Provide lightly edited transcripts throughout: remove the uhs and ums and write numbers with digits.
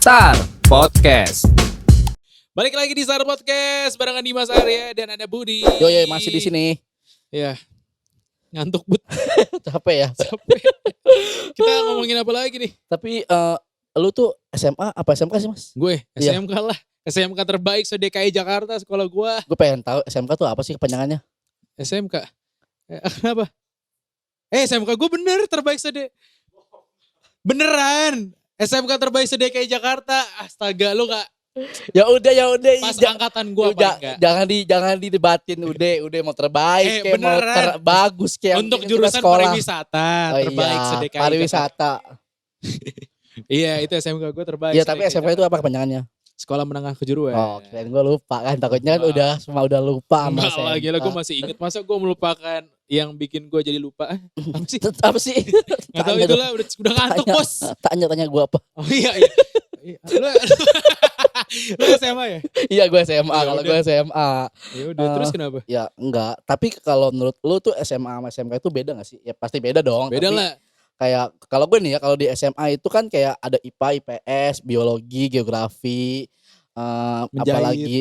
Star Podcast. Balik lagi di Star Podcast barengan Dimas Arya dan ada Budi. Yo masih di sini. Ya. Ngantuk but. Capek ya. Capek. Kita ngomongin apa lagi nih? Tapi lu tuh SMA apa SMK sih, Mas? Gue Iya. SMK lah. SMK terbaik se-DKI Jakarta sekolah gua. Gue pengen tahu SMK tuh apa sih kepanjangannya? SMK. Kenapa? SMK gue bener terbaik Beneran. SMK terbaik se-DKI Jakarta. Astaga lu gak Ya udah. pas angkatan gue apa enggak? Jangan didebatin udah mau terbaik kayak mau beneran. bagus kayak Untuk kita jurusan sekolah. pariwisata terbaik iya, se-DKI pariwisata. Iya itu SMK gue terbaik. Iya, tapi SMK itu apa kepanjangannya? Sekolah Menengah Kejuruan. Oh, kirain gue lupa kan. Takutnya kan udah lupa sama Enggak lah, gila gue masih inget. Masa gue melupakan yang bikin gue jadi lupa? Apa sih? Apa sih? Gak tau Tanya itulah, udah ngantuk bos. Tanya gue apa? Oh iya. Lu SMA ya? Iya, gue SMA. Ya Kalau udah. gue SMA. Ya udah, terus kenapa? Ya enggak, tapi kalau menurut lu tuh SMA sama SMK itu beda gak sih? Ya pasti beda dong. Beda tapi lah. Kayak kalau gue nih ya, kalau di SMA itu kan kayak ada IPA, IPS, biologi, geografi, Menjahit. apalagi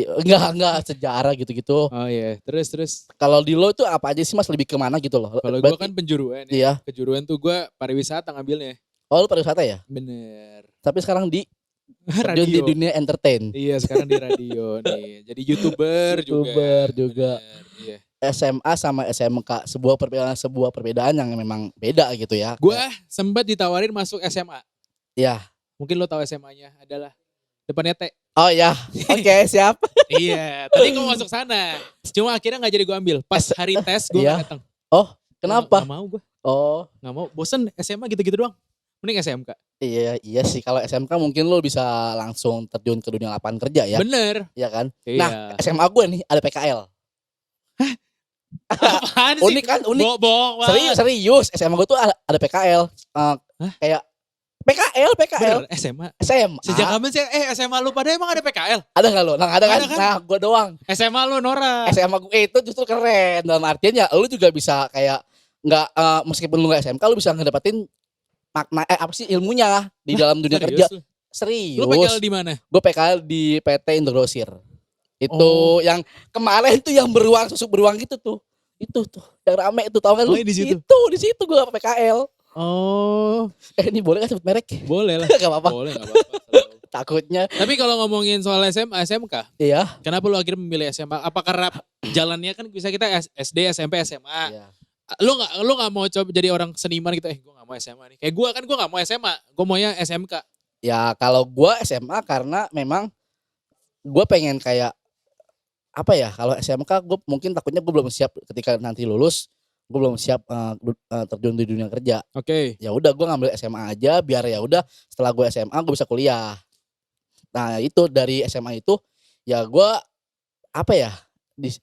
enggak sejarah gitu-gitu. Oh iya, terus. Kalau di lo tuh apa aja sih, Mas, lebih kemana gitu loh? Kalau gue Berarti- kan penjuruan ya. Iya. Kejuruan tuh gue pariwisata ngambilnya. Oh, lu pariwisata ya? Bener. Tapi sekarang terjun di Radio. dunia entertain. Iya sekarang di radio nih. Jadi YouTuber juga. Bener, iya. SMA sama SMK sebuah perbedaan yang memang beda gitu ya. Gue sempat ditawarin masuk SMA. Ya. Mungkin lo tahu SMA-nya adalah depannya T. Oh ya. Oke, siap. Iya, tadi gue masuk sana. Cuma akhirnya gak jadi gue ambil. Pas hari tes gue Iya. gak datang. Oh, kenapa? Gak mau gue. Oh, Gak mau. Bosen SMA gitu-gitu doang. Mending SMK. iya sih, kalau SMK mungkin lo bisa langsung terjun ke dunia lapangan kerja ya. Bener. Iya kan? Iya. Nah, SMA gue nih ada PKL. Apaan sih? Unik kan? Unik. Bohong banget. Serius. SMA gue tuh ada PKL. Kayak PKL. Bener, SMA. SMA. Sejak kapan sih? SMA lu pada emang ada PKL? Ada gak lo? Nah, ada kan? Ada kan? Nah, gue doang. SMA lu Nora. SMA gue itu justru keren. Dalam artian ya lu juga bisa kayak nggak meskipun lu gak SMK lu bisa ngedapetin makna apa sih ilmunya di dalam dunia kerja. Lu? Serius. Lu PKL di mana? Gue PKL di PT Indogrosir. Itu Oh. yang kemarin tuh yang beruang, susuk beruang gitu tuh. Itu tuh yang rame itu, tau kan Oh, lu? di situ? Itu di situ gue PKL. Oh, Ini boleh kan sebut merek? boleh lah. Gak apa-apa. Boleh, gak apa-apa. Takutnya. Tapi kalau ngomongin soal SMA, SMK, Iya. kenapa lu akhirnya memilih SMA? Apa karena jalannya kan bisa kita SD, SMP, SMA. Iya. Lu nggak mau coba jadi orang seniman gitu? Gue nggak mau SMA nih. Kayak gue kan gue nggak mau SMA. Gue maunya SMK. Ya kalau gue SMA karena memang gue pengen kayak apa ya, kalau SMK gue mungkin takutnya gue belum siap ketika nanti lulus, gue belum siap terjun di dunia kerja. Oke. Ya udah gue ngambil SMA aja biar ya udah setelah gue SMA gue bisa kuliah. Nah itu dari SMA itu ya gue apa ya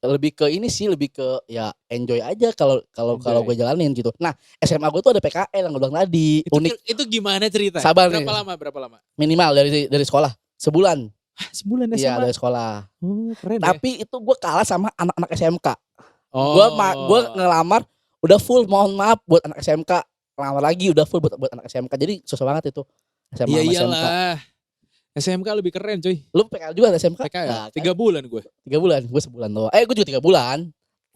lebih ke ini sih, lebih ke ya enjoy aja kalau Enjoy. gue jalanin gitu. Nah SMA gue tuh ada PKL yang gue bilang tadi. Unik, Itu gimana cerita? Sabar nih. Berapa lama? minimal dari sekolah sebulan. Sebulan Iya SMA. dari sekolah. Oh, keren ya. Tapi itu gue kalah sama anak-anak SMK. Oh. Gue ngelamar udah full, mohon maaf buat anak SMK. Ngelamar lagi udah full buat anak SMK. Jadi susah banget itu. SMA Iya sama SMK. iyalah. SMK lebih keren coy. Lu PKL juga ada SMK? PKL. Nah, 3 bulan gue. 3 bulan, gue sebulan doang. Gue juga 3 bulan.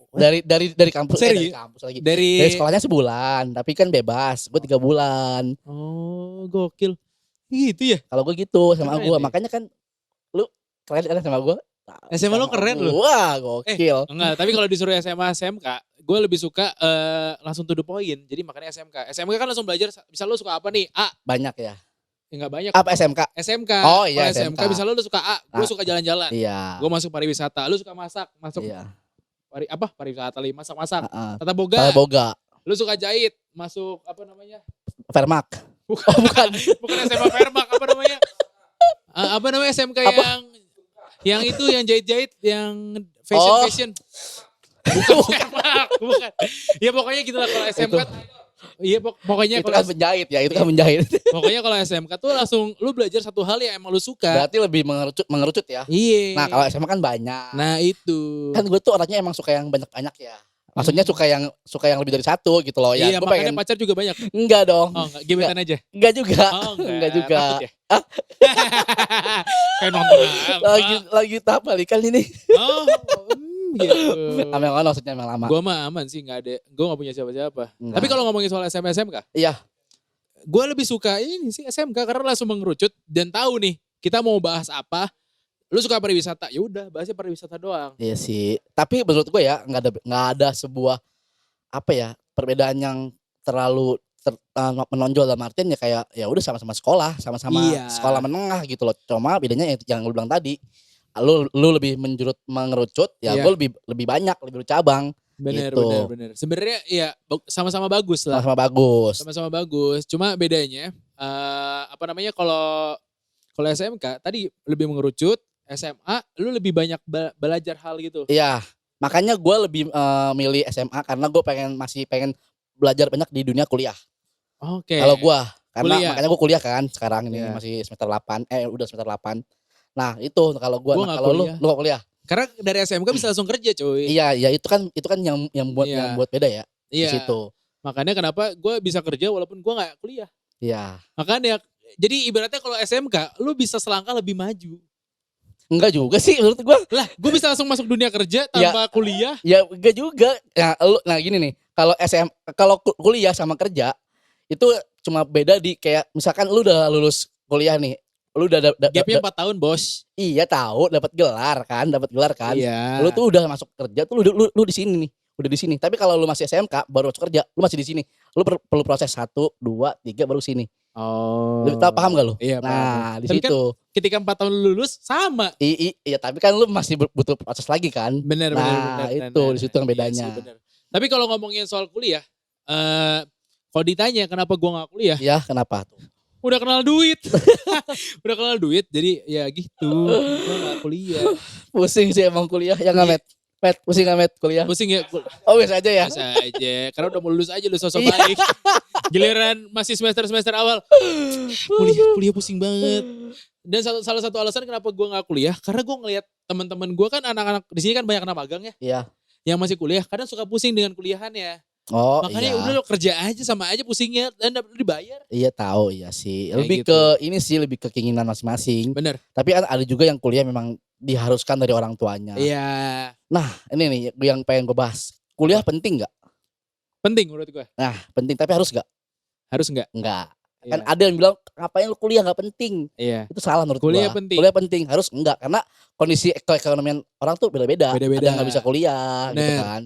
Dari kampus, dari Serius? kampus lagi. Dari Dari sekolahnya sebulan, tapi kan bebas. Gue 3 bulan. Oh, gokil. Gitu ya? Kalau gue gitu sama Keren gue, ya? makanya kan lu keren kan sama gue. SMA lu keren lu. Wah, gokil. Enggak, tapi kalau disuruh SMA, SMK, gue lebih suka langsung to the point. Jadi makanya SMK. SMK kan langsung belajar, bisa lu suka apa nih? A. Banyak ya. Ya enggak banyak. Apa SMK? SMK. Oh iya, Kalau SMK. SMK. Bisa lu suka A, gue suka jalan-jalan. Iya. Gue masuk pariwisata. Lu suka masak, masuk Iya. pariwisata lagi, masak-masak. Heeh. Tata boga. Tata boga. Lu suka jahit, masuk apa namanya? Vermak. Bukan. Oh, bukan. Bukan SMA Vermak, apa namanya? Apa namanya SMK Apa? yang itu yang jahit-jahit, yang Oh. fashion. Bukan Vermak, bukan. Ya pokoknya gitu lah kalau SMK. Iya pokoknya Itu kalau kan menjahit ya, itu kan menjahit. pokoknya kalau SMK tuh langsung lu belajar satu hal yang emang lu suka. Berarti lebih mengerucut ya. Iya. Nah kalau SMA kan banyak. Nah itu. Kan gue tuh orangnya emang suka yang banyak-banyak ya. Maksudnya suka yang lebih dari satu gitu loh. Ya Iya, gue makanya pengen pacar juga banyak. enggak dong. Oh, enggak, gebetan aja. Enggak juga. Oh, Enggak juga. Takut ya? Kayak nonton apa? Lagi tahap balikan ini. Oh, gitu. Amin kan maksudnya emang lama. Gue mah aman sih, nggak ada. Gue nggak punya siapa-siapa. Enggak. Tapi kalau ngomongin soal SMA SMK, Iya. gue lebih suka ini sih SMK karena langsung mengerucut dan tahu nih kita mau bahas apa. Lu suka pariwisata, ya udah bahasnya pariwisata doang. Iya sih. Tapi menurut gue ya nggak ada sebuah apa ya perbedaan yang terlalu menonjol dalam artian ya kayak ya udah sama-sama sekolah, sama-sama Iya. sekolah menengah gitu loh. Cuma bedanya yang lu bilang tadi, lu lebih mengerucut, ya Iya. gue lebih banyak, lebih bercabang. Bener, Gitu. bener. Sebenarnya ya sama-sama bagus lah. Sama-sama bagus. Sama-sama bagus. Cuma bedanya apa namanya kalau SMK tadi lebih mengerucut, SMA lu lebih banyak belajar hal gitu. Iya. Makanya gue lebih milih SMA karena gue masih pengen belajar banyak di dunia kuliah. Oke. Kalau gue, karena Kuliah. makanya gue kuliah kan sekarang ini Iya. masih semester 8, udah semester 8. Nah, itu kalau gue. Gua Nah, nggak kalau lu kuliah. nggak kuliah. Karena dari SMK bisa langsung kerja, cuy. Iya, ya itu kan yang buat Iya. beda ya di Iya. situ. Makanya kenapa gue bisa kerja walaupun gue nggak kuliah. Iya. Makanya jadi ibaratnya kalau SMK lu bisa selangkah lebih maju. Enggak juga sih menurut gue. Lah, gue bisa langsung masuk dunia kerja tanpa kuliah. Ya enggak juga. Nah gini nih, kalau kuliah sama kerja itu cuma beda di kayak misalkan lu udah lulus kuliah nih. Lu udah Gapnya 4 tahun, bos. iya tahu dapat gelar kan. Iya. Lu tuh udah masuk kerja tuh lu di sini nih. Udah di sini. Tapi kalau lu masih SMK baru masuk kerja, lu masih di sini. Lu perlu proses 1, 2, 3 baru sini. Oh. Lu tahu paham gak lu? Iya, paham. Nah, di Tapi kan situ. ketika 4 tahun lulus sama. Iya, tapi kan lu masih butuh proses lagi kan? Bener. Itu di situ yang bedanya. Iya sih, bener. Tapi kalau ngomongin soal kuliah, kalau ditanya kenapa gua nggak kuliah, Ya, kenapa tuh? udah kenal duit. Udah kenal duit, jadi ya gitu. Gua nggak kuliah. Pusing sih emang kuliah. Ya nggak, Met, pusing nggak, Met, kuliah? Pusing ya, Oh, biasa aja ya? biasa aja. Karena udah mau lulus aja lu sosok Iya. baik. Giliran masih semester awal, kuliah pusing banget. Dan salah satu alasan kenapa gua nggak kuliah, karena gua ngelihat teman-teman gua kan anak-anak di sini kan banyak anak magang ya, Iya. yang masih kuliah, kadang suka pusing dengan kuliahannya. Oh, Makanya iya. udah lo kerja aja sama aja pusingnya dan dapat dibayar. Iya tahu, iya sih. Kayak Lebih gitu. ke ini sih, lebih ke keinginan masing-masing. Bener. Tapi ada juga yang kuliah memang diharuskan dari orang tuanya. Iya. Nah, ini nih yang pengen gue bahas. Kuliah penting nggak? Penting menurut gua. Nah, penting tapi harus nggak? Harus nggak? Enggak. Iya. Kan ada yang bilang ngapain lu kuliah nggak penting. Iya. Itu salah menurut Kuliah gua. penting. Kuliah penting, harus enggak karena kondisi ekonomian orang tuh beda-beda. Beda-beda. Ada yang nggak bisa kuliah gitu Bener. kan.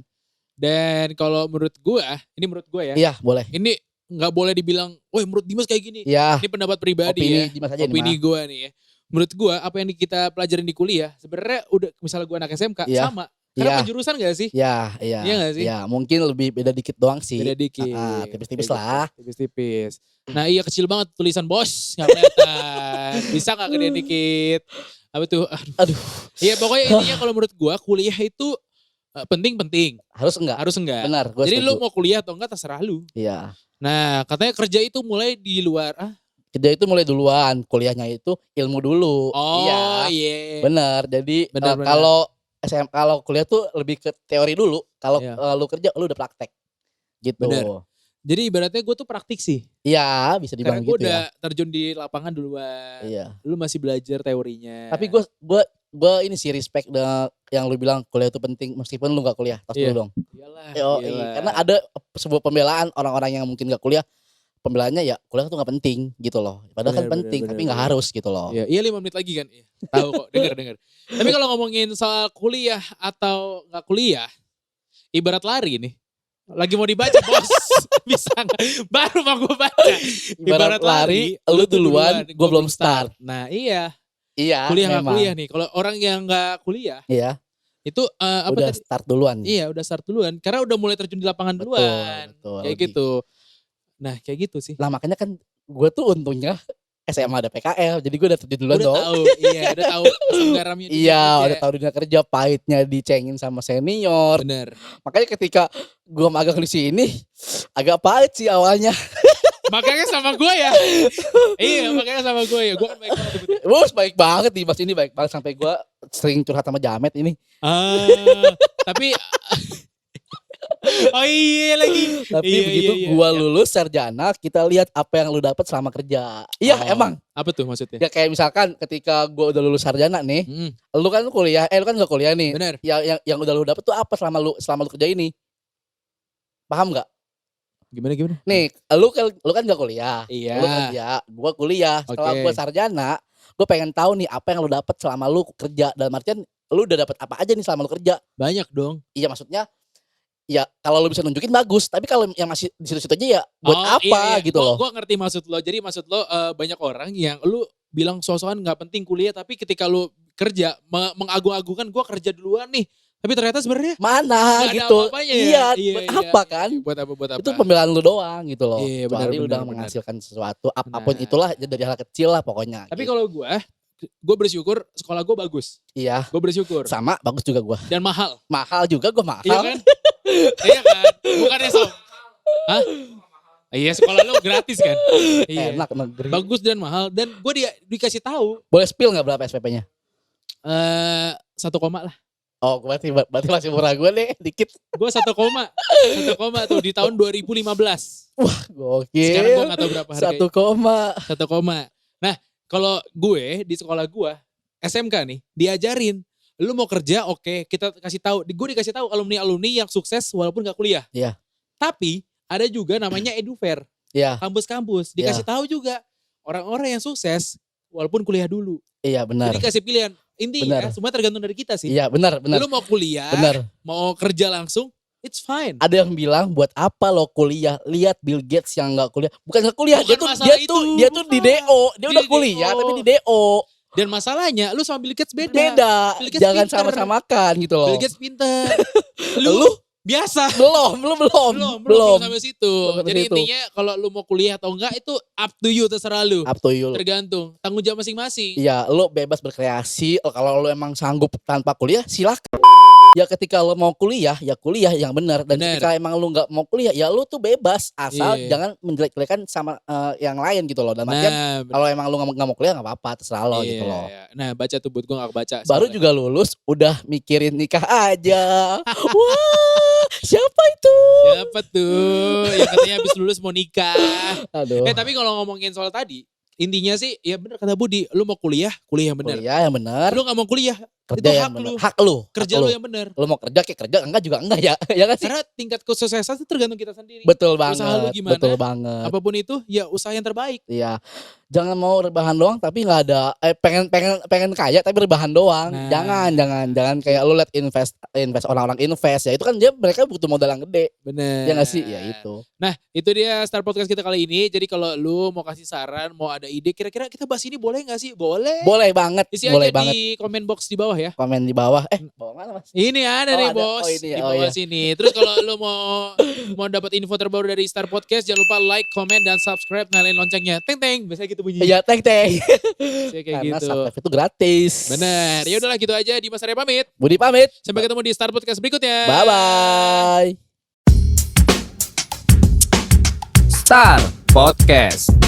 Dan kalau menurut gua, ini menurut gua ya. Iya, boleh. Ini nggak boleh dibilang, woi menurut Dimas kayak gini. Iya, Ini pendapat pribadi opini ya. Dimas aja nih, Opini Mas. gua nih ya. Menurut gua apa yang kita pelajarin di kuliah sebenarnya udah misalnya gua anak SMK Iya. sama. Karena Iya. penjurusan gak sih? Iya. Iya nggak sih? Iya, mungkin lebih beda dikit doang sih. Beda dikit. Tipis-tipis Kayak lah. gitu, tipis-tipis. Nah iya kecil banget tulisan bos. Nggak kelihatan. Bisa gak gedein dikit? Apa tuh? Aduh, Iya pokoknya intinya kalau menurut gua kuliah itu penting. harus enggak? Harus enggak. Benar, gue Jadi setuju. lu mau kuliah atau enggak terserah lu. Iya. Nah katanya kerja itu mulai di luar. Kerja itu mulai duluan, kuliahnya itu ilmu dulu. Oh Iya. iya. Benar. Jadi Benar. kalau kalau kuliah tuh lebih ke teori dulu. Kalau Iya. lu kerja lu udah praktek. Gitu. Benar. Jadi ibaratnya gue tuh praktik sih. Iya, bisa Karena dibilang gue gitu udah ya. terjun di lapangan duluan. Iya. Lu masih belajar teorinya. Tapi gue ini sih respect yang lu bilang kuliah itu penting meskipun lu gak kuliah. Tas Iya. dulu dong. Iyalah, Yo, iyalah. karena ada sebuah pembelaan orang-orang yang mungkin gak kuliah. Pembelaannya ya kuliah tuh gak penting gitu loh. Padahal kan Bener, penting bener, tapi bener, gak bener. harus gitu loh. Iya 5 menit lagi kan. Iya. Tahu kok, denger. Tapi kalau ngomongin soal kuliah atau nggak kuliah, ibarat lari nih. Lagi mau dibaca bos. Bisa nggak? Baru mau gue baca. Ibarat lari, lu duluan, gua belum start. Nah iya, Iya, kuliah nggak memang. kuliah nih. Kalau orang yang nggak kuliah, Iya, itu apa udah tadi? start duluan. Iya udah start duluan. Karena udah mulai terjun di lapangan Betul, duluan. betul. Kayak gitu. Nah kayak gitu sih. Lah makanya kan gue tuh untungnya SMA ada PKL, jadi gue udah terjun duluan Udah dong. tahu, iya udah tahu asam garamnya. dunia Iya, kerja. udah tahu dunia kerja, pahitnya dicengin sama senior. Bener. Makanya ketika gue magang di sini agak pahit sih awalnya. Makanya sama gue ya. Iya makanya sama gue ya. Gue kan baik banget. Bos baik banget nih Mas, ini baik banget sampai gue sering curhat sama Jamet ini. Tapi Oh iya lagi. Tapi Iya, begitu iya, iya. gua lulus sarjana, kita lihat apa yang lu dapat selama kerja. Iya, Oh, emang. Apa tuh maksudnya? Ya kayak misalkan ketika gua udah lulus sarjana nih, Mm, lu kan kuliah, lu kan gak kuliah nih. bener. Yang udah lu dapet tuh apa selama lu kerja ini? Paham nggak? Gimana? Nih, lu kan gak kuliah. Iya. Lu kerja, gua kuliah. Setelah Oke. gua sarjana, gua pengen tahu nih apa yang lu dapet selama lu kerja. Dalam artian lu udah dapet apa aja nih selama lu kerja. Banyak dong. Iya, maksudnya ya kalau lu bisa nunjukin bagus, tapi kalau yang masih di situ-situ aja ya buat apa iya. gitu loh. Gua ngerti maksud lo. Jadi maksud lo banyak orang yang lu bilang sosokan nggak penting kuliah, tapi ketika lu kerja mengagung-agungkan gua kerja duluan nih. Tapi ternyata sebenarnya Mana nggak ada gitu. apa-apanya ya. Iya, Iya, buat iya. apa kan? buat apa? Itu pembelaan lu doang gitu loh. Iya, Kecuali benar, udah benar. menghasilkan sesuatu apapun Benar. itulah dari hal kecil lah pokoknya. Tapi gitu. kalau gue bersyukur sekolah gue bagus. Iya, Gue bersyukur. sama bagus juga gua. Dan mahal. Mahal juga gua mahal. Iya kan? Iya kan? Bukannya sob. Hah? Iya sekolah lu gratis kan? Iya. Enak negeri. Bagus dan mahal. Dan gue dikasih tahu Boleh spill nggak berapa SPP-nya? 1 koma lah. Oh, berarti masih murah gue nih, dikit. Gue 1 koma. 1 koma tuh di tahun 2015. Gokil. Sekarang gue gak tahu berapa harganya. 1, 1 koma. Nah kalau gue di sekolah gue SMK nih diajarin. Lu mau kerja oke, kita kasih tahu. Gue dikasih tahu alumni yang sukses walaupun gak kuliah. Iya. Tapi ada juga namanya EduFair. Iya, Kampus-kampus dikasih tahu juga orang-orang yang sukses walaupun kuliah dulu. iya benar. Jadi kasih pilihan. Intinya Benar. semua tergantung dari kita sih. Iya, benar. Lu mau kuliah, Benar. mau kerja langsung, it's fine. Ada yang bilang buat apa lo kuliah? Lihat Bill Gates yang nggak kuliah. Bukan nggak kuliah, Bukan masalah itu, dia tuh di bukan. DO. Dia Di udah kuliah DO. tapi di DO. Dan masalahnya lu sama Bill Gates beda. Beda. Bill Gates Jangan pinter. sama-samakan gitu loh. Bill Gates pinter. Lu biasa. belum. Belum sampai situ. Belum sampai Jadi situ. intinya kalau lu mau kuliah atau enggak itu up to you, terserah lu. Up to you. Tergantung. Tanggung jawab masing-masing. Iya, lo bebas berkreasi. Kalau lo emang sanggup tanpa kuliah, silakan. Ya ketika lo mau kuliah, ya kuliah yang benar. Dan Bener. ketika emang lo nggak mau kuliah, ya lo tuh bebas. Asal Iya. jangan menjelek-jelekan sama yang lain gitu loh. Dan artian bener. kalau emang lo nggak mau kuliah nggak apa-apa, terserah lo gitu Iya, loh. iya. Nah baca tuh buat gue gak baca. Baru soalnya. juga lulus, udah mikirin nikah aja. Wah, siapa itu? Siapa tuh yang katanya habis lulus mau nikah. Aduh. Tapi kalau ngomongin soal tadi, intinya sih ya bener kata Budi, lu mau kuliah yang bener. Kuliah yang benar, Lu gak mau kuliah, kerja itu yang hak benar. lu. Hak lu. Kerja hak lu yang bener. Lo mau kerja kayak kerja, enggak juga enggak ya. Ya kan sih? Karena tingkat kesuksesan itu tergantung kita sendiri. Betul Usaha lu banget. gimana? Betul banget. Apapun itu ya usaha yang terbaik. Iya. Jangan mau rebahan doang tapi nggak ada pengen kaya tapi rebahan doang. Nah. Jangan kayak lu liat invest orang-orang invest ya itu kan mereka butuh modal yang gede. Bener. Ya nggak sih? Ya itu. Nah itu dia Star Podcast kita kali ini. Jadi kalau lu mau kasih saran, mau ada ide, kira-kira kita bahas ini boleh gak sih? Boleh. Boleh banget. Isi Boleh aja banget. di komen box di bawah ya. Komen di bawah. Bawah mana Mas? Ini ada Oh, nih ada. bos Oh, ini ya. di Oh, bawah iya. sini. Terus kalau lu mau dapat info terbaru dari Star Podcast, jangan lupa like, comment, dan subscribe, nyalain loncengnya. Teng teng, biasanya gitu bunyinya. Iya, teng. Biasanya kayak Karena gitu. subscribe itu gratis. Bener. Ya udahlah gitu aja. Dimas Arya pamit. Budi pamit. Sampai ketemu di Star Podcast berikutnya. Bye bye. Star Podcast.